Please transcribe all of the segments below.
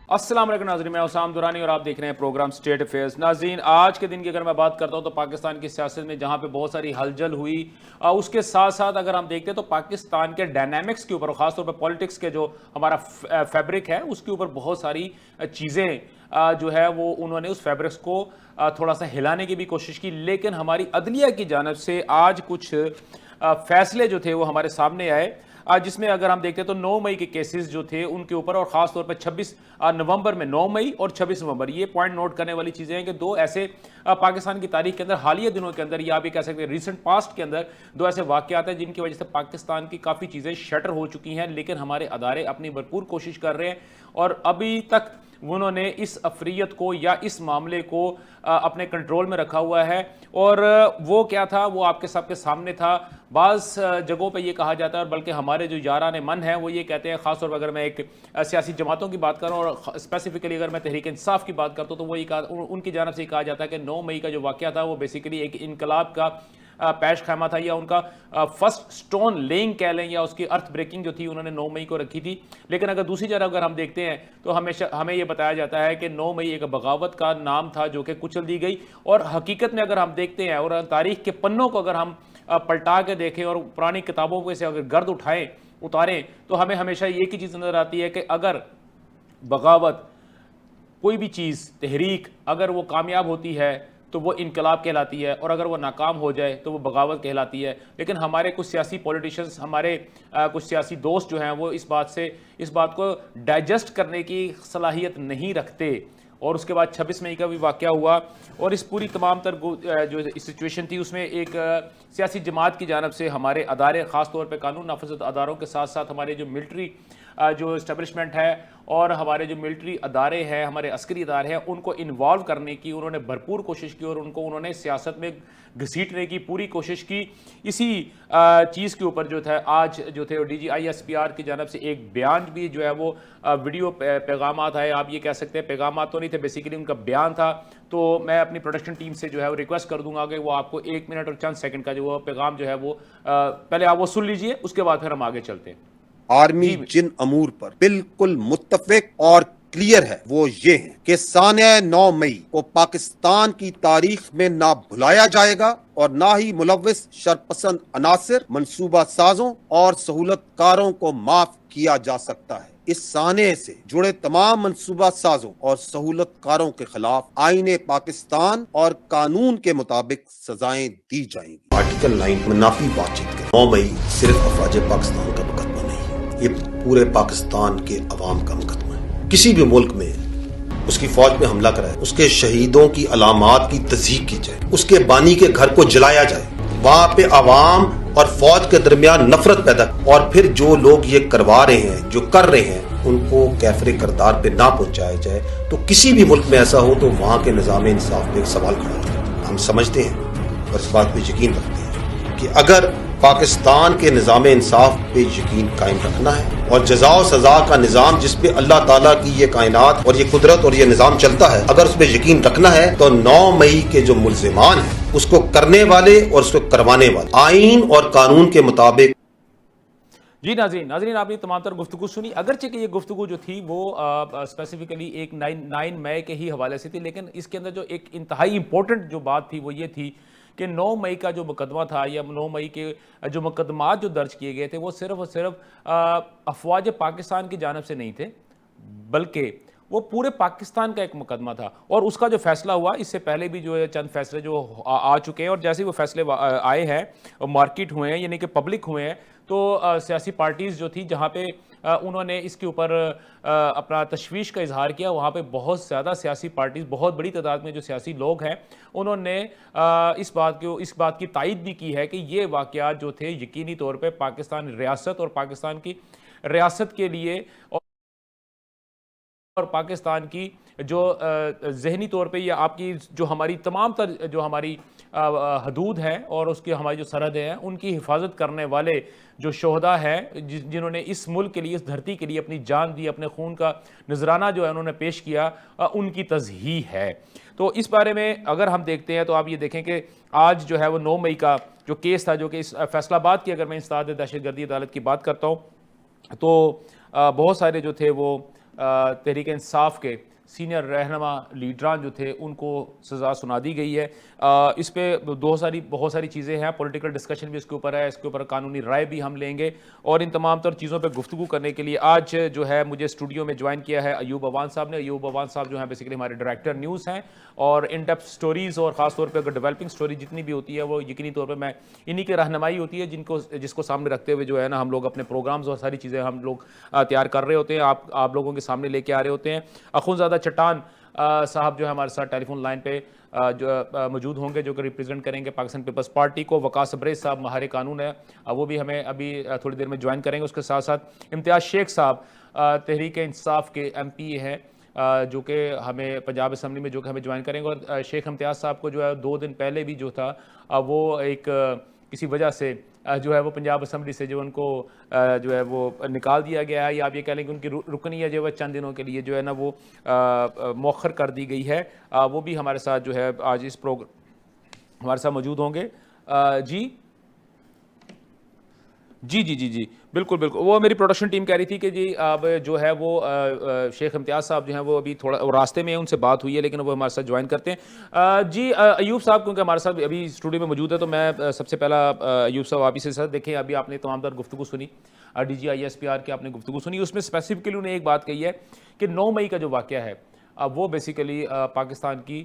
السلام علیکم ناظرین، میں اسام دورانی اور آپ دیکھ رہے ہیں پروگرام اسٹیٹ افیئرز۔ ناظرین، آج کے دن کی اگر میں بات کرتا ہوں تو پاکستان کی سیاست میں جہاں پہ بہت ساری ہلچل ہوئی، اس کے ساتھ ساتھ اگر ہم دیکھتے ہیں تو پاکستان کے ڈائنامکس کے اوپر، خاص طور پہ پولیٹکس کے جو ہمارا فیبرک ہے اس کے اوپر بہت ساری چیزیں جو ہے وہ انہوں نے اس فیبرکس کو تھوڑا سا ہلانے کی بھی کوشش کی، لیکن ہماری عدلیہ کی جانب سے آج کچھ فیصلے جو تھے وہ ہمارے سامنے آئے، جس میں اگر ہم دیکھتے ہیں تو 9 مئی کے کیسز جو تھے ان کے اوپر، اور خاص طور پہ 26 نومبر میں 9 مئی اور 26 نومبر، یہ پوائنٹ نوٹ کرنے والی چیزیں ہیں کہ دو ایسے پاکستان کی تاریخ کے اندر حالیہ دنوں کے اندر، یا آپ یہ کہہ سکتے ہیں ریسنٹ پاسٹ کے اندر، دو ایسے واقعات ہیں جن کی وجہ سے پاکستان کی کافی چیزیں شٹر ہو چکی ہیں، لیکن ہمارے ادارے اپنی بھرپور کوشش کر رہے ہیں اور ابھی تک انہوں نے اس افریت کو یا اس معاملے کو اپنے کنٹرول میں رکھا ہوا ہے۔ اور وہ کیا تھا، وہ آپ کے سب کے سامنے تھا۔ بعض جگہوں پہ یہ کہا جاتا ہے، اور بلکہ ہمارے جو یاران من ہیں وہ یہ کہتے ہیں، خاص طور پر اگر میں ایک سیاسی جماعتوں کی بات کروں اور اسپیسیفکلی اگر میں تحریک انصاف کی بات کرتا ہوں، تو وہ ان کی جانب سے یہ کہا جاتا ہے کہ 9 مئی کا جو واقعہ تھا وہ بیسیکلی ایک انقلاب کا پیش خیمہ تھا، یا ان کا فرسٹ سٹون لینگ کہہ لیں، یا اس کی ارتھ بریکنگ جو تھی انہوں نے 9 مئی کو رکھی تھی۔ لیکن اگر دوسری جگہ اگر ہم دیکھتے ہیں تو ہمیں یہ بتایا جاتا ہے کہ 9 مئی ایک بغاوت کا نام تھا جو کہ کچل دی گئی، اور حقیقت میں اگر ہم دیکھتے ہیں اور تاریخ کے پنوں کو اگر ہم پلٹا کے دیکھیں اور پرانی کتابوں کو سے اگر گرد اتاریں تو ہمیں ہمیشہ ایک ہی چیز نظر آتی ہے کہ اگر بغاوت، کوئی بھی چیز، تحریک اگر وہ کامیاب ہوتی ہے تو وہ انقلاب کہلاتی ہے، اور اگر وہ ناکام ہو جائے تو وہ بغاوت کہلاتی ہے۔ لیکن ہمارے کچھ سیاسی پولیٹیشنز، ہمارے کچھ سیاسی دوست جو ہیں وہ اس بات کو ڈائجسٹ کرنے کی صلاحیت نہیں رکھتے، اور اس کے بعد 26 مئی کا بھی واقعہ ہوا، اور اس پوری تمام تر جو سچویشن تھی اس میں ایک سیاسی جماعت کی جانب سے ہمارے ادارے، خاص طور پہ قانون نافذ اداروں کے ساتھ ساتھ ہمارے جو ملٹری جو اسٹیبلشمنٹ ہے اور ہمارے جو ملٹری ادارے ہیں، ہمارے عسکری ادارے ہیں، ان کو انوالو کرنے کی انہوں نے بھرپور کوشش کی، اور انہوں نے سیاست میں گھسیٹنے کی پوری کوشش کی۔ اسی چیز کے اوپر جو تھا آج جو تھے D G I S P R کی جانب سے ایک بیان بھی جو ہے وہ ویڈیو پیغامات آئے، آپ یہ کہہ سکتے ہیں پیغامات تو نہیں تھے، بیسیکلی ان کا بیان تھا۔ تو میں اپنی پروڈکشن ٹیم سے جو ہے وہ ریکویسٹ کر دوں گا کہ وہ آپ کو 1 منٹ اور چند سیکنڈ کا جو وہ پیغام جو ہے وہ پہلے آپ وہ سن لیجئے، اس کے بعد پھر ہم آگے چلتے ہیں۔ آرمی جن امور پر بالکل متفق اور کلیئر ہے وہ یہ ہیں کہ سانحہ 9 مئی کو پاکستان کی تاریخ میں نہ بھلایا جائے گا، اور نہ ہی ملوث شرپسند عناصر، منصوبہ سازوں اور سہولت کاروں کو معاف کیا جا سکتا ہے۔ اس سانحے سے جڑے تمام منصوبہ سازوں اور سہولت کاروں کے خلاف آئین پاکستان اور قانون کے مطابق سزائیں دی جائیں گی۔ آرٹیکل 9 منافی بات چیت کریں، 9 مئی صرف افواج پاکستان کا مقدمہ نہیں، یہ پورے پاکستان کے عوام کا مقدمہ ہے۔ کسی بھی ملک میں اس کی فوج پہ حملہ کرائے، اس کے شہیدوں کی علامات کی تصدیق کی جائے، اس کے بانی کے گھر کو جلایا جائے، وہاں پہ عوام اور فوج کے درمیان نفرت پیدا، اور پھر جو لوگ یہ کروا رہے ہیں، جو کر رہے ہیں، ان کو کیفر کردار پہ نہ پہنچایا جائے، تو کسی بھی ملک میں ایسا ہو تو وہاں کے نظام انصاف پہ ایک سوال کھڑا ہوتا ہے۔ ہم سمجھتے ہیں اور اس بات پہ یقین رکھتے ہیں کہ اگر پاکستان کے نظام انصاف پہ یقین قائم رکھنا ہے، اور جزا و سزا کا نظام جس پہ اللہ تعالیٰ کی یہ کائنات اور یہ قدرت اور یہ نظام چلتا ہے، اگر اس پہ یقین رکھنا ہے تو 9 مئی کے جو ملزمان ہیں اس کو کرنے والے اور اس کو کروانے والے آئین اور قانون کے مطابق۔ جی ناظرین آپ نے تمام تر گفتگو سنی، اگرچہ کہ یہ گفتگو جو تھی وہ اسپیسیفکلی ایک 9 مئی کے ہی حوالے سے تھی، لیکن اس کے اندر جو ایک انتہائی امپورٹنٹ جو بات تھی وہ یہ تھی کہ 9 مئی کا جو مقدمہ تھا، یا 9 مئی کے جو مقدمات جو درج کیے گئے تھے، وہ صرف اور صرف افواج پاکستان کی جانب سے نہیں تھے، بلکہ وہ پورے پاکستان کا ایک مقدمہ تھا۔ اور اس کا جو فیصلہ ہوا، اس سے پہلے بھی جو ہے چند فیصلے جو آ چکے ہیں، اور جیسے وہ فیصلے آئے ہیں، مارکیٹ ہوئے ہیں، یعنی کہ پبلک ہوئے ہیں، تو سیاسی پارٹیز جو تھی جہاں پہ انہوں نے اس کے اوپر اپنا تشویش کا اظہار کیا، وہاں پہ بہت زیادہ سیاسی پارٹیز، بہت بڑی تعداد میں جو سیاسی لوگ ہیں، انہوں نے اس بات کی تائید بھی کی ہے کہ یہ واقعات جو تھے یقینی طور پہ پاکستان ریاست اور پاکستان کی ریاست کے لیے اور پاکستان کی جو ذہنی طور پہ، یا آپ کی جو ہماری تمام تر جو ہماری حدود ہیں اور اس کی ہماری جو سرحدیں ہیں، ان کی حفاظت کرنے والے جو شہداء ہیں، جنہوں نے اس ملک کے لیے، اس دھرتی کے لیے اپنی جان دی، اپنے خون کا نذرانہ جو ہے انہوں نے پیش کیا، ان کی تضحیح ہے۔ تو اس بارے میں اگر ہم دیکھتے ہیں تو آپ یہ دیکھیں کہ آج جو ہے وہ 9 مئی کا جو کیس تھا، جو کہ اس فیصلہ آباد کی اگر میں انسداد دہشت گردی عدالت کی بات کرتا ہوں، تو بہت سارے جو تھے وہ تحریک انصاف کے سینئر رہنما لیڈران جو تھے ان کو سزا سنا دی گئی ہے. اس پہ بہت ساری چیزیں ہیں, پولیٹیکل ڈسکشن بھی اس کے اوپر ہے, اس کے اوپر قانونی رائے بھی ہم لیں گے, اور ان تمام تر چیزوں پہ گفتگو کرنے کے لیے آج جو ہے مجھے اسٹوڈیو میں جوائن کیا ہے ایوب عوان صاحب نے. ایوب عوان صاحب جو ہیں بیسیکلی ہمارے ڈائریکٹر نیوز ہیں, اور ان ڈیپتھ سٹوریز اور خاص طور پہ اگر ڈیولپنگ سٹوری جتنی بھی ہوتی ہے وہ یقینی طور پہ میں انہی کی رہنمائی ہوتی ہے جس کو سامنے رکھتے ہوئے جو ہے نا ہم لوگ اپنے پروگرامز اور ساری چیزیں ہم لوگ تیار کر رہے ہوتے ہیں, آپ لوگوں کے سامنے لے کے آ رہے ہوتے ہیں. اخونزادہ چٹان صاحب جو ہے ہمارے ساتھ ٹیلی فون لائن پہ جو موجود ہوں گے, جو کہ ریپرزینٹ کریں گے پاکستان پیپلز پارٹی کو. وقاص ابریز صاحب ماہر قانون ہے, وہ بھی ہمیں ابھی تھوڑی دیر میں جوائن کریں گے. اس کے ساتھ ساتھ امتیاز شیخ صاحب تحریک انصاف کے ایم پی ہیں, جو کہ ہمیں پنجاب اسمبلی میں جو کہ ہمیں جوائن کریں گے. اور شیخ امتیاز صاحب کو جو ہے 2 دن پہلے بھی جو تھا وہ ایک کسی وجہ سے جو ہے وہ پنجاب اسمبلی سے جو ان کو جو ہے وہ نکال دیا گیا ہے, یا آپ یہ کہہ لیں کہ ان کی رکنیت جو ہے چند دنوں کے لیے جو ہے نا وہ مؤخر کر دی گئی ہے. وہ بھی ہمارے ساتھ جو ہے آج اس پروگرام ہمارے ساتھ موجود ہوں گے. جی بالکل وہ میری پروڈکشن ٹیم کہہ رہی تھی کہ جی اب جو ہے وہ شیخ امتیاز صاحب جو ہیں وہ ابھی تھوڑا راستے میں ہیں, ان سے بات ہوئی ہے لیکن وہ ہمارے ساتھ جوائن کرتے ہیں. جی ایوب صاحب کیونکہ ہمارے ساتھ ابھی اسٹوڈیو میں موجود ہے تو میں سب سے پہلا ایوب صاحب آپ ہی سے ساتھ دیکھیں, ابھی آپ نے تمام تر گفتگو سنی, D G I S P R کی آپ نے گفتگو سنی. اس میں اسپیسیفکلی انہوں نے ایک بات کہی ہے کہ 9 مئی کا جو واقعہ ہے وہ بیسیکلی پاکستان کی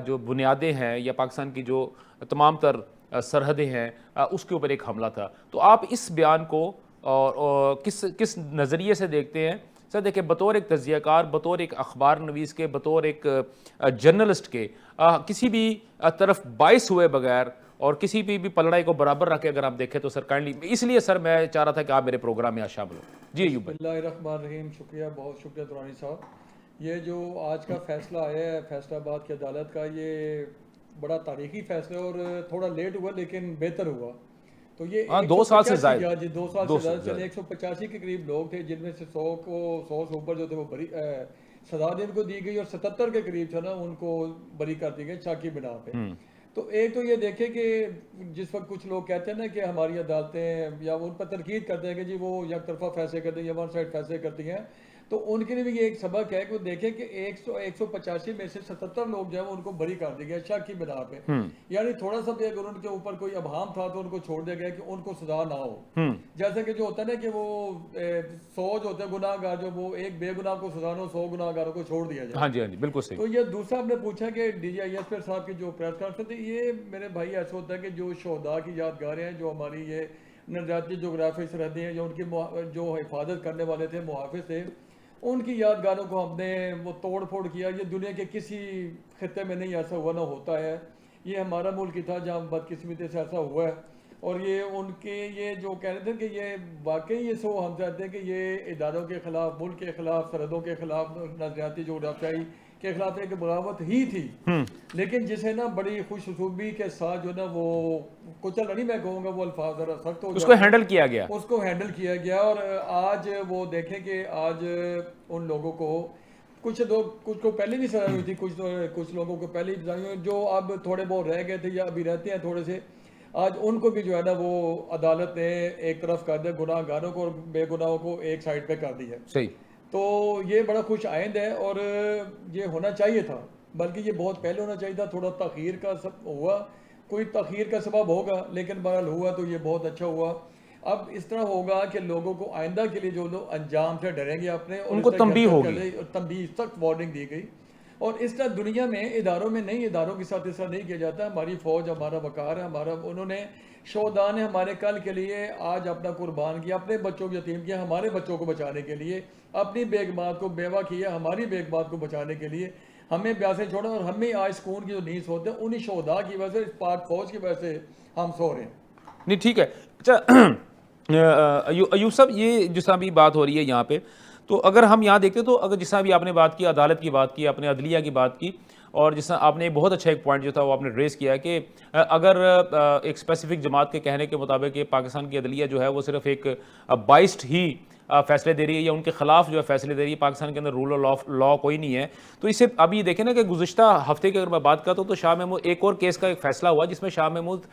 جو بنیادیں ہیں یا پاکستان کی جو تمام تر سرحدیں ہیں اس کے اوپر ایک حملہ تھا. تو آپ اس بیان کو اور کس نظریے سے دیکھتے ہیں؟ سر دیکھیں, بطور ایک تجزیہ کار, بطور ایک اخبار نویس کے, بطور ایک جرنلسٹ کے, کسی بھی طرف باعث ہوئے بغیر اور کسی بھی پلڑائی کو برابر رکھ کے اگر آپ دیکھیں تو سر کائنڈلی, اس لیے سر میں چاہ رہا تھا کہ آپ میرے پروگرام میں شامل ہوں. جی ایوب بھائی. بسم اللہ الرحمن الرحیم. شکریہ, بہت شکریہ درانی صاحب. یہ جو آج کا فیصلہ آیا ہے فیصلہ آباد کی عدالت کا, یہ بڑا تاریخی فیصلہ اور تھوڑا لیٹ ہوا لیکن بہتر ہوا. تو یہ 2 سال سے زائد, جی 2 سال سے زیادہ چلے, 185 کے قریب لوگ تھے جن میں سے 100 سے اوپر جو تھے وہ بری سزا ان کو دی گئی, اور 77 کے قریب تھا نا ان کو بری کر دی گئی چاکی بنا پہ. تو ایک تو یہ دیکھیں کہ جس وقت کچھ لوگ کہتے ہیں نا کہ ہماری عدالتیں یا ان پر تنقید کرتے ہیں کہ جی وہ یک طرفہ فیصلے کرتے ہیں یا ون سائڈ فیصلے کرتی ہیں, تو ان کے لیے بھی یہ ایک سبق ہے کہ وہ دیکھیں کہ 185 میں سے 77 لوگ جو ہیں ان کو بری کر دی گیا شک کی بنا پہ. یعنی تھوڑا سا بھی اگر ان کے اوپر کوئی ابہام تھا تو ان کو چھوڑ دیا گیا کہ ان کو سزا نہ ہو. جیسے کہ جو ہوتا ہے نا کہ وہ 100 جو ہوتے ہیں گناہ گار, جو وہ ایک بے گناہ کو سزا نہ ہو, 100 گناہ گاروں کو چھوڑ دیا جائے. ہاں جی بالکل صحیح. تو یہ دوسرا ہم نے پوچھا کہ ڈی جی آئی ایس پی صاحب کی جو پریس کانفرنس تھی, یہ میرے بھائی ایسا ہوتا ہے کہ جو شہداء کی یادگاریں ہیں, جو ہماری یہ نظریاتی جغرافی سرحدیں ہیں, جو ان کی جو حفاظت کرنے والے تھے, محافظ تھے, ان کی یادگاروں کو ہم نے وہ توڑ پھوڑ کیا. یہ دنیا کے کسی خطے میں نہیں ایسا ہوا, نہ ہوتا ہے. یہ ہمارا ملک ہی تھا جہاں بدقسمتی سے ایسا ہوا ہے. اور یہ ان کے یہ جو کہہ رہے تھے کہ یہ واقعی یہ سو ہم چاہتے ہیں کہ یہ اداروں کے خلاف, ملک کے خلاف, سرحدوں کے خلاف, نظریاتی جغرافیائی کے خلاف ایک بغاوت ہی تھی, لیکن جسے نا بڑی خوش اسلوبی کے ساتھ جو نا وہ کچل نہیں, میں کہوں گا وہ الفاظ ذرا سخت ہو گیا, اس کو ہینڈل کیا گیا, اس کو ہینڈل کیا گیا. اور آج وہ دیکھیں کہ آج ان لوگوں کو کچھ کو پہلے بھی سزا ہوئی تھی, کچھ لوگوں کو پہلے بھی سزا ہوئی, جو اب تھوڑے بہت رہ گئے تھے یا ابھی رہتے ہیں تھوڑے سے, آج ان کو بھی جو ہے نا وہ عدالت نے ایک طرف کر دیا, گناہ گاروں کو اور بے گناہوں کو ایک سائڈ پہ کر دیا. صحیح. تو یہ بڑا خوش آئند ہے اور یہ ہونا چاہیے تھا, بلکہ یہ بہت پہلے ہونا چاہیے تھا. تھوڑا تاخیر کا ہوا, کوئی تاخیر کا سبب ہوگا, لیکن بہرحال ہوا تو یہ بہت اچھا ہوا. اب اس طرح ہوگا کہ لوگوں کو آئندہ کے لیے جو لوگ انجام سے ڈریں گے اپنے, ان کو تنبیہ ہوگی, تنبیہ سخت وارننگ دی گئی. اور اس طرح دنیا میں اداروں میں نہیں, اداروں کے ساتھ اس طرح نہیں کیا جاتا. ہماری فوج ہمارا وقار ہے, ہمارا, انہوں نے شہداء نے ہمارے کل کے لیے آج اپنا قربان کیا, اپنے بچوں کو یتیم کیا ہمارے بچوں کو بچانے کے لیے, اپنی بیگمات کو بیوہ کیا ہماری بیگمات کو بچانے کے لیے, ہمیں بیاسیں چھوڑا. اور ہمیں آج سکون کی جو نیند سوتے ہیں انہی شہداء کی وجہ سے, پاک فوج کی وجہ سے ہم سو رہے ہیں. نہیں ٹھیک ہے. اچھا ایوب صاحب, یہ جس طرح بھی بات ہو رہی ہے یہاں پہ, تو اگر ہم یہاں دیکھتے تو اگر جس طرح بھی آپ نے بات کی, عدالت کی بات کی, اپنے عدلیہ کی بات کی, اور جس طرح آپ نے بہت اچھا ایک پوائنٹ جو تھا وہ آپ نے ریز کیا کہ اگر ایک اسپیسیفک جماعت کے کہنے کے مطابق یہ پاکستان کی عدلیہ جو ہے وہ صرف ایک بائسڈ ہی فیصلے دے رہی ہے یا ان کے خلاف جو ہے فیصلے دے رہی ہے، پاکستان کے اندر رول آف لا کوئی نہیں ہے، تو اسے اب یہ دیکھیں نا کہ گزشتہ ہفتے کی اگر میں بات کرتا ہوں تو شاہ محمود ایک اور کیس کا ایک فیصلہ ہوا جس میں شاہ محمود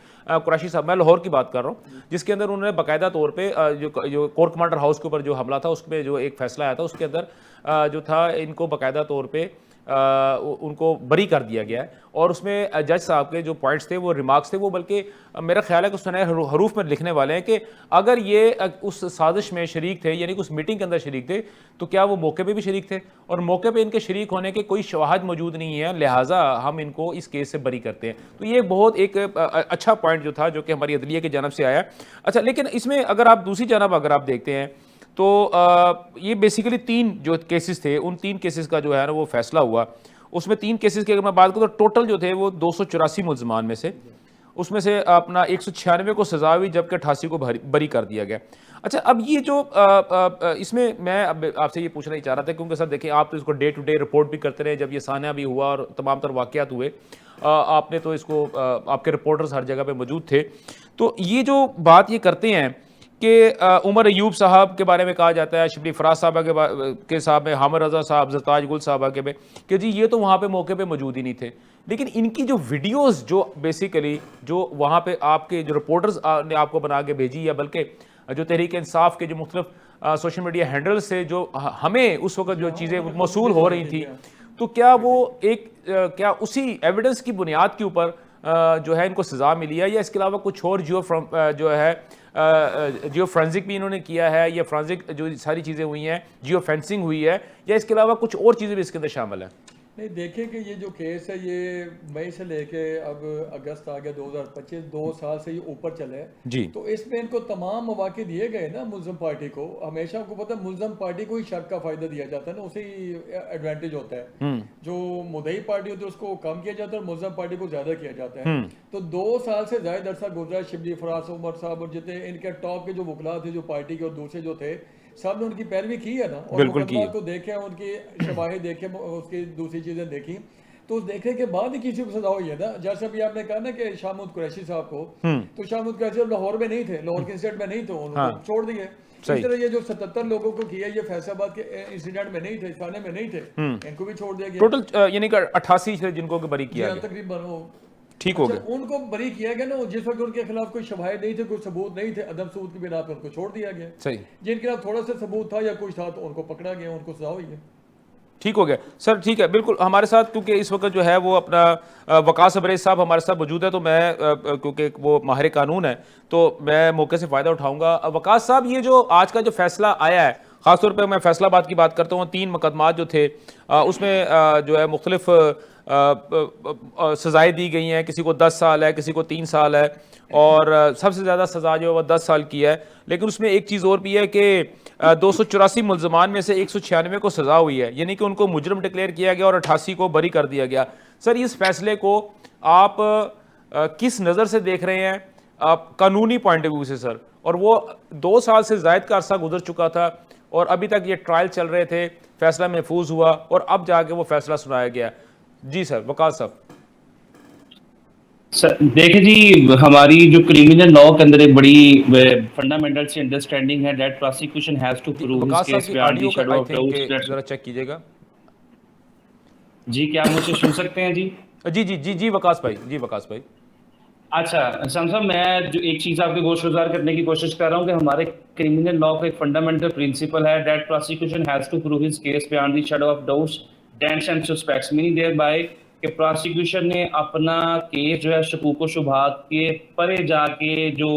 قریشی صاحب، میں لاہور کی بات کر رہا ہوں، جس کے اندر انہوں نے باقاعدہ طور پہ جو کور کمانڈر ہاؤس کے اوپر جو حملہ تھا اس میں جو ایک فیصلہ آیا تھا اس کے اندر جو تھا ان کو باقاعدہ طور پہ ان کو بری کر دیا گیا ہے، اور اس میں جج صاحب کے جو پوائنٹس تھے وہ ریمارکس تھے وہ بلکہ میرا خیال ہے کہ سنہرے حروف میں لکھنے والے ہیں کہ اگر یہ اس سازش میں شریک تھے یعنی کہ اس میٹنگ کے اندر شریک تھے تو کیا وہ موقع پہ بھی شریک تھے، اور موقع پہ ان کے شریک ہونے کے کوئی شواہد موجود نہیں ہے، لہٰذا ہم ان کو اس کیس سے بری کرتے ہیں۔ تو یہ بہت ایک اچھا پوائنٹ جو تھا جو کہ ہماری عدلیہ کی جانب سے آیا۔ اچھا، لیکن اس میں اگر آپ دوسری جانب اگر آپ دیکھتے ہیں تو یہ بیسیکلی 3 جو کیسز تھے ان 3 کیسز کا جو ہے نا وہ فیصلہ ہوا، اس میں 3 کیسز کی اگر میں بات کروں تو ٹوٹل جو تھے وہ 284 ملزمان میں سے اس میں سے اپنا 196 کو سزا ہوئی جبکہ 88 کو بری کر دیا گیا۔ اچھا، اب یہ جو اس میں اب آپ سے یہ پوچھنا ہی چاہ رہا تھا کیونکہ سر دیکھیں آپ تو اس کو ڈے ٹو ڈے رپورٹ بھی کرتے رہے، جب یہ سانحہ بھی ہوا اور تمام تر واقعات ہوئے آپ نے تو اس کو آپ کے رپورٹرز ہر جگہ پہ موجود تھے، تو یہ جو بات یہ کرتے ہیں کہ عمر ایوب صاحب کے بارے میں کہا جاتا ہے، شبلی فراز صاحبہ کے صاحب میں، حامد رضا صاحب، زرتاج گل صاحبہ کے میں، کہ جی یہ تو وہاں پہ موقع پہ موجود ہی نہیں تھے، لیکن ان کی جو ویڈیوز جو بیسیکلی جو وہاں پہ آپ کے جو رپورٹرز نے آپ کو بنا کے بھیجی، یا بلکہ جو تحریک انصاف کے جو مختلف سوشل میڈیا ہینڈل سے جو ہمیں اس وقت جو چیزیں موصول ہو رہی تھیں، تو کیا وہ ایک کیا اسی ایویڈنس کی بنیاد کے اوپر جو ہے ان کو سزا ملی ہے، یا اس کے علاوہ کچھ اور جو ہے جیو فرینزک بھی انہوں نے کیا ہے، یا فرینزک جو ساری چیزیں ہوئی ہیں، جیو فینسنگ ہوئی ہے، یا اس کے علاوہ کچھ اور چیزیں بھی اس کے اندر شامل ہیں؟ نہیں، دیکھیں کہ یہ جو کیس ہے یہ مئی سے لے کے اب اگست آ گیا 2025، 2 سال سے یہ اوپر چلے جی، تو اس میں ان کو تمام مواقع دیے گئے نا ملزم پارٹی کو۔ ہمیشہ آپ کو پتہ ہے ملزم پارٹی کو ہی شرط کا فائدہ دیا جاتا ہے نا، اسے ہی ایڈوانٹیج ہوتا ہے، جو مدعی پارٹی ہوتی ہے اس کو کم کیا جاتا ہے اور ملزم پارٹی کو زیادہ کیا جاتا ہے۔ تو 2 سال سے زائد عرصہ گزرا، شبلی فراز عمر صاحب اور جتنے ان کے ٹاپ کے جو وکلا تھے جو پارٹی کے اور دوسرے جو تھے سب نے ان کی پیروی کی ہے نا، اور مقدمات کو دیکھے، ان کی شواہد دیکھے، اس کی دوسری چیزیں دیکھی، تو اس دیکھنے کے بعد ہی کسی کو سزا ہوئی ہے نا۔ جیسے ابھی آپ نے کہا نا کہ شاہ محمود قریشی صاحب کو، تو شاہ محمود قریشی لاہور میں نہیں تھے، لاہور کے انسیڈنٹ میں نہیں تھے، انہوں کو چھوڑ دیے۔ اس طرح یہ جو 77 لوگوں کو کیا یہ فیصل آباد کے انسیڈنٹ میں نہیں تھے، تھانے میں نہیں تھے، ان کو بھی چھوڑ دیا گیا۔ ٹوٹل یعنی کہ 88 تھے جن کو بری کیا گیا، تقریباً وہ ٹھیک ہو گیا، ان کو بری کیا گیا نا، جس وقت ان کے خلاف کوئی شواہد نہیں تھے، کوئی ثبوت نہیں تھے، عدم ثبوت کی بنا پہ ان کو چھوڑ دیا گیا۔ صحیح، جن کے خلاف تھوڑا سا ثبوت تھا یا کچھ تھا تو ان کو پکڑا گیا، ان کو سزا ہوئی ہے۔ ٹھیک ہو گیا سر، ٹھیک ہے، بالکل ہمارے ساتھ کیونکہ اس وقت جو ہے وہ اپنا وقاص ابریز صاحب ہمارے ساتھ موجود ہے، تو میں کیونکہ وہ ماہر قانون ہے تو میں موقع سے فائدہ اٹھاؤں گا۔ وقاص صاحب، یہ جو آج کا جو فیصلہ آیا ہے، خاص طور پہ میں فیصلہ آباد کی بات کرتا ہوں، 3 مقدمات جو تھے اس میں جو ہے مختلف سزائیں دی گئی ہیں، کسی کو 10 سال ہے، کسی کو 3 سال ہے، اور سب سے زیادہ سزا جو ہے وہ 10 سال کی ہے، لیکن اس میں ایک چیز اور بھی ہے کہ 284 ملزمان میں سے 196 کو سزا ہوئی ہے، یعنی کہ ان کو مجرم ڈکلیئر کیا گیا اور 88 کو بری کر دیا گیا۔ سر، اس فیصلے کو آپ کس نظر سے دیکھ رہے ہیں قانونی پوائنٹ آف ویو سے سر؟ اور وہ 2 سال سے زائد کا عرصہ گزر چکا تھا اور ابھی تک یہ ٹرائل چل رہے تھے، فیصلہ محفوظ ہوا اور اب جا کے وہ فیصلہ سنایا گیا۔ جی سر، وقاص صاحب۔ دیکھیں جی، ہماری جو کریمنل لا کے اندر ایک بڑی فنڈامنٹل سی انڈرسٹینڈنگ ہے that prosecution has to prove his case beyond the shadow of doubt. ذرا چیک کیجئے گا۔ جی، کیا مجھ سے سن سکتے ہیں؟ جی جی جی جی جی وقاص بھائی، جی وقاص بھائی۔ اچھا صاحب، میں جو ایک چیز آپ کے گوش گزار کرنے کی کوشش کر رہا ہوں کہ ہمارے کریمنل لا کا ایک فنڈامنٹل پرنسپل ہے that prosecution has to prove his case beyond the shadow of doubts dense and suspects, meaning thereby کہ پروسیکیوشن نے اپنا کیس جو ہے شکوک و شبہات کے پرے جا کے جو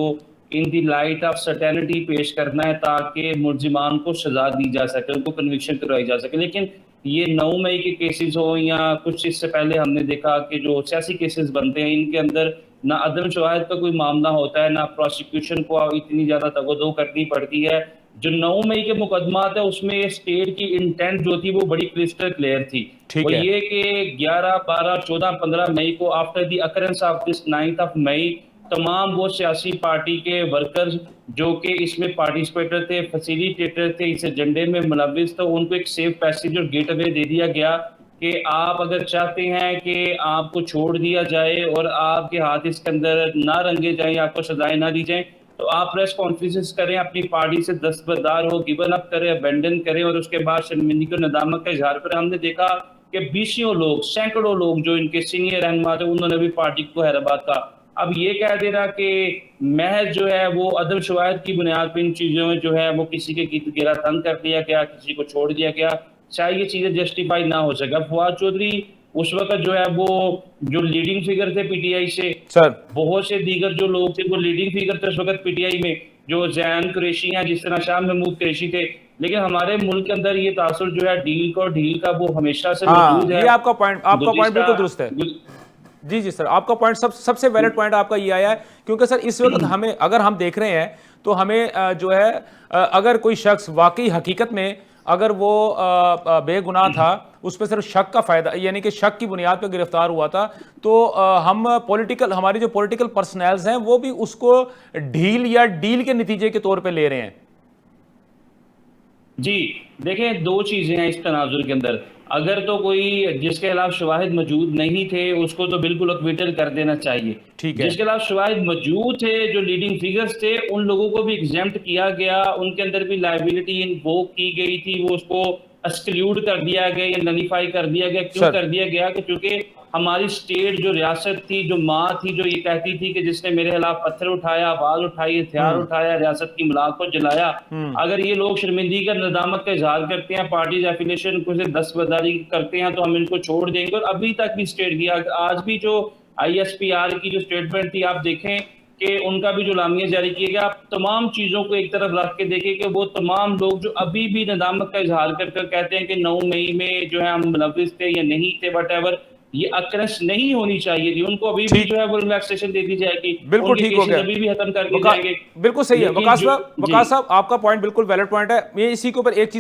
ان دی لائٹ آف سرٹینٹی پیش کرنا ہے تاکہ ملزمان کو سزا دی جا سکے، ان کو کنوکشن کروائی جا سکے۔ لیکن یہ 9 مئی کے کیسز ہوں یا کچھ اس سے پہلے ہم نے دیکھا کہ جو سیاسی کیسز بنتے ہیں ان کے اندر نہ عدم شواہد کا کوئی معاملہ ہوتا ہے، نہ پروسیکیوشن کو اتنی زیادہ تگودو کرنی پڑتی ہے۔ جو 9 مئی کے مقدمات ہے اس میں اسٹیٹ کی انٹینٹ جو تھی وہ بڑی کرسٹل کلیئر تھی، وہ یہ کہ 11 12 14 15 مئی کو after the occurrence of this 9th of May تمام وہ سیاسی پارٹی کے ورکرز جو کہ اس میں پارٹیسپیٹر تھے، فیسیلیٹیٹر تھے، اس ایجنڈے میں ملوث تھے، ان کو ایک سیف پیسیج اور گیٹ اوے دے دیا گیا کہ آپ اگر چاہتے ہیں کہ آپ کو چھوڑ دیا جائے اور آپ کے ہاتھ اس کے اندر نہ رنگے جائیں, آپ کو سزائیں نہ دی جائیں, تو آپ پریس کانفرنسز کریں, اپنی پارٹی سے دستبردار ہو, گیون اپ کریں, ابینڈن کریں, اور اس کے بعد شرمندگی اور ندامت کا اظہار کریں. ہم نے دیکھا کہ بیسوں لوگ, سینکڑوں لوگ جو ان کے سینئر رہنما تھے, انہوں نے بھی پارٹی کو حیدرآباد کا. اب یہ کہہ دے رہا کہ محض جو ہے وہ عدم شواہد کی بنیاد پہ ان چیزوں میں جو ہے وہ کسی کے گرا تنگ کر دیا گیا, کسی کو چھوڑ دیا گیا, چاہے یہ چیزیں جسٹیفائی نہ ہو سکے. اب فواد چودھری اس وقت جو ہے وہ جو لیڈنگ فگر تھے پی ٹی آئی سے, سر بہت سے دیگر جو لوگ تھے وہ لیڈنگ فگر تھے اس وقت پی ٹی آئی میں, جو زین قریشی ہیں, جس طرح شاہ محمود قریشی تھے. لیکن ہمارے ملک کے اندر یہ تاثر جو ہے ڈیل کو ڈھیل کا وہ ہمیشہ سے موجود ہے. یہ آپ کا پوائنٹ بالکل درست ہے. جی جی سر, آپ کا پوائنٹ سب سے ویلڈ پوائنٹ آپ کا یہ آیا ہے, کیونکہ سر اس وقت ہمیں اگر ہم دیکھ رہے ہیں تو ہمیں جو ہے اگر کوئی شخص واقعی حقیقت میں اگر وہ بے گناہ تھا, اس پہ صرف شک کا فائدہ, یعنی کہ شک کی بنیاد پہ گرفتار ہوا تھا, تو ہم ہماری جو پولیٹیکل پرسنلز ہیں وہ بھی اس کو ڈھیل یا ڈیل کے نتیجے کے طور پہ لے رہے ہیں. جی دیکھیں, دو چیزیں ہیں اس تناظر کے اندر. اگر تو کوئی جس کے خلاف شواہد موجود نہیں تھے اس کو تو بالکل اکویٹل کر دینا چاہیے. ٹھیک ہے, جس کے خلاف شواہد موجود تھے, جو لیڈنگ فگرز تھے, ان لوگوں کو بھی ایگزیمپٹ کیا گیا, ان کے اندر بھی لائبلٹی انووک کی گئی تھی, وہ اس کو ایکسکلیوڈ کر دیا گیا یا نلیفائی کر دیا گیا. کیوں کر دیا گیا؟ کہ چونکہ ہماری سٹیٹ جو ریاست تھی, جو ماں تھی, جو یہ کہتی تھی کہ جس نے میرے خلاف پتھر اٹھایا, آواز اٹھائی, ہتھیار اٹھایا, ریاست کی ملاک کو جلایا, اگر یہ لوگ شرمندگی کا ندامت کا اظہار کرتے ہیں, پارٹیز ایفیلیشن کو سے دستبرداری کرتے ہیں, تو ہم ان کو چھوڑ دیں گے. اور ابھی تک بھی سٹیٹ کی, آج بھی جو آئی ایس پی آر کی جو سٹیٹمنٹ تھی, آپ دیکھیں کہ ان کا بھی جو اعلامیہ جاری کیا گیا, آپ تمام چیزوں کو ایک طرف رکھ کے دیکھیں کہ وہ تمام لوگ جو ابھی بھی ندامت کا اظہار کر کر کہتے ہیں کہ 9 مئی میں جو ہے ہم ملوث تھے یا نہیں تھے, وٹ ایور, یہ اکرنس نہیں ہونی چاہیے تھی. ان کو ابھی بھی جو ہے وہ ریلیکسیشن دے دی جائے گی, بالکل ٹھیک ہو گیا, ابھی بھی ختم کر دیے جائیں گے. بالکل صحیح ہے. وقاص صاحب آپ کا پوائنٹ بالکل ویلڈ پوائنٹ ہے. میں اسی کے اوپر ایک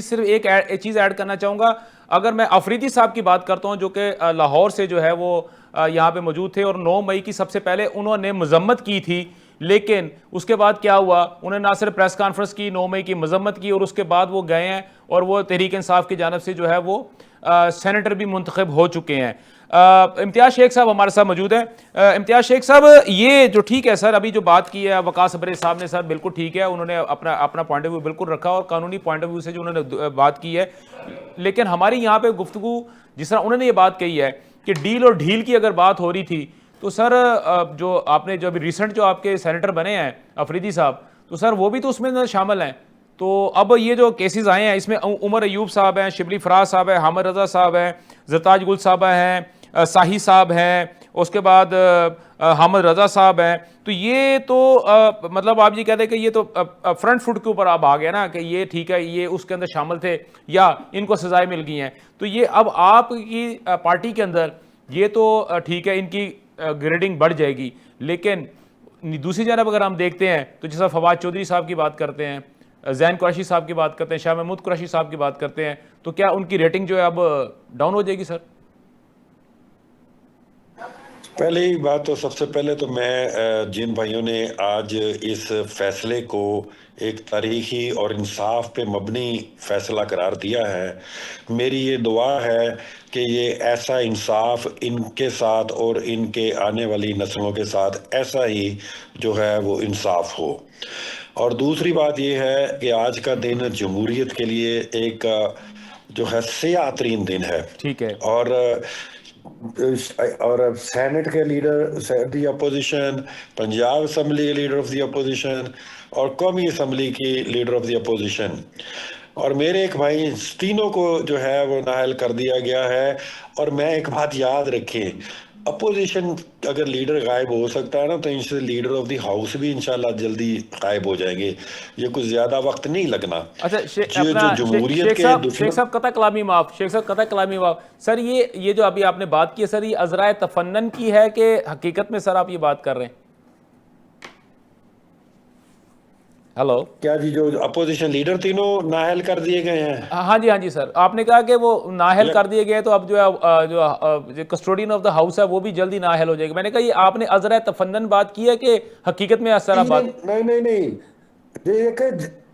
چیز ایڈ کرنا چاہوں گا. اگر میں افریدی صاحب کی بات کرتا ہوں, جو کہ لاہور سے جو ہے وہ یہاں پہ موجود تھے, اور 9 مئی کی سب سے پہلے انہوں نے مذمت کی تھی, لیکن اس کے بعد کیا ہوا, انہوں نے نہ صرف پریس کانفرنس کی, 9 مئی کی مذمت کی, اور اس کے بعد وہ گئے ہیں اور وہ تحریک انصاف کی جانب سے جو ہے وہ سینیٹر بھی منتخب ہو چکے ہیں. امتیاز شیخ صاحب ہمارے ساتھ موجود ہیں. امتیاز شیخ صاحب, یہ جو ٹھیک ہے سر, ابھی جو بات کی ہے وقاص ابرے صاحب نے, سر بالکل ٹھیک ہے, انہوں نے اپنا پوائنٹ آف ویو بالکل رکھا, اور قانونی پوائنٹ آف ویو سے جو انہوں نے بات کی ہے. لیکن ہماری یہاں پہ گفتگو جس طرح انہوں نے یہ بات کہی ہے کہ ڈیل اور ڈھیل کی اگر بات ہو رہی تھی, تو سر جو آپ نے جو ابھی ریسنٹ جو آپ کے سینیٹر بنے ہیں افریدی صاحب, تو سر وہ بھی تو اس میں شامل ہیں. تو اب یہ جو کیسز آئے ہیں, اس میں عمر ایوب صاحب ہیں, شبلی فراز صاحب ہیں, حامد رضا صاحب ہیں, زرتاج گل صاحبہ ہیں, ساہی صاحب ہیں, اس کے بعد حامد رضا صاحب ہیں. تو یہ تو مطلب آپ یہ کہتے ہیں کہ یہ تو فرنٹ فٹ کے اوپر آپ آ گئے نا, کہ یہ ٹھیک ہے, یہ اس کے اندر شامل تھے یا ان کو سزائیں مل گئی ہیں. تو یہ اب آپ کی پارٹی کے اندر یہ تو ٹھیک ہے, ان کی گریڈنگ بڑھ جائے گی, لیکن دوسری جانب اگر ہم دیکھتے ہیں تو جیسا فواد چودھری صاحب کی بات کرتے ہیں, زین قریشی صاحب کی بات کرتے ہیں, شاہ محمود قریشی صاحب کی بات کرتے ہیں, تو کیا ان کی ریٹنگ جو ہے اب ڈاؤن ہو جائے گی سر؟ پہلی بات تو سب سے پہلے تو میں جن بھائیوں نے آج اس فیصلے کو ایک تاریخی اور انصاف پہ مبنی فیصلہ قرار دیا ہے, میری یہ دعا ہے کہ یہ ایسا انصاف ان کے ساتھ اور ان کے آنے والی نسلوں کے ساتھ ایسا ہی جو ہے وہ انصاف ہو. اور دوسری بات یہ ہے کہ آج کا دن جمہوریت کے لیے ایک جو ہے سیاہ ترین دن ہے. ٹھیک ہے, اور سینٹ کے لیڈر دی اپوزیشن, پنجاب اسمبلی کے لیڈر آف دی اپوزیشن, اور قومی اسمبلی کی لیڈر آف دی اپوزیشن, اور میرے ایک بھائی, تینوں کو جو ہے وہ نااہل کر دیا گیا ہے. اور میں ایک بات یاد رکھیں, اپوزیشن اگر لیڈر غائب ہو سکتا ہے نا, تو ان سے لیڈر آف دی ہاؤس بھی انشاءاللہ جلدی غائب ہو جائیں گے. یہ کچھ زیادہ وقت نہیں لگنا. اچھا جو جمہوریت کے شیخ صاحب قطع کلامی معاف, شیخ صاحب قطع کلامی معاف سر, یہ جو ابھی آپ نے بات کی ہے سر, یہ عذرائے تفنن کی ہے کہ حقیقت میں سر آپ یہ بات کر رہے ہیں؟ ہلو, کیا جی جو اپوزیشن لیڈر تینوں نااہل کر دیے گئے ہیں؟ ہاں جی سر, آپ نے کہا کہ وہ نااہل کر دیے گئے, تو اب جو کسٹوڈین آف دا ہاؤس ہے وہ بھی جلدی نااہل ہو جائے گا. میں نے کہا یہ آپ نے عذرائے تفنن بات کی ہے کہ حقیقت میں سر آپ بات؟ نہیں, یہ کہ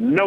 9